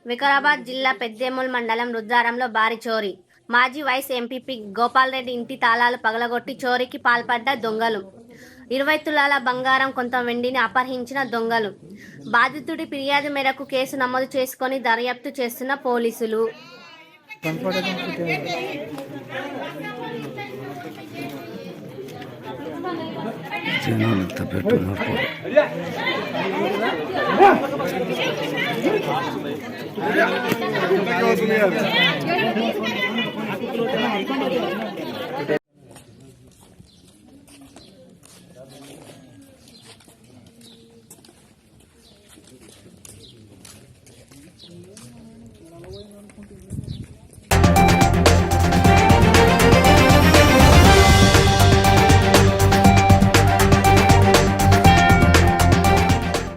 వికారాబాద్ జిల్లా పెద్దేముల్ మండలం రుద్రారంలో భారీ చోరీ. మాజీ వైస్ ఎంపీపీ గోపాల్రెడ్డి ఇంటి తాళాలు పగలగొట్టి చోరీకి పాల్పడ్డ దొంగలు. 20 తులాల బంగారం, కొంత వెండిని అపహరించిన దొంగలు. బాధితుడి ఫిర్యాదు మేరకు కేసు నమోదు చేసుకొని దర్యాప్తు చేస్తున్న పోలీసులు. జనాలు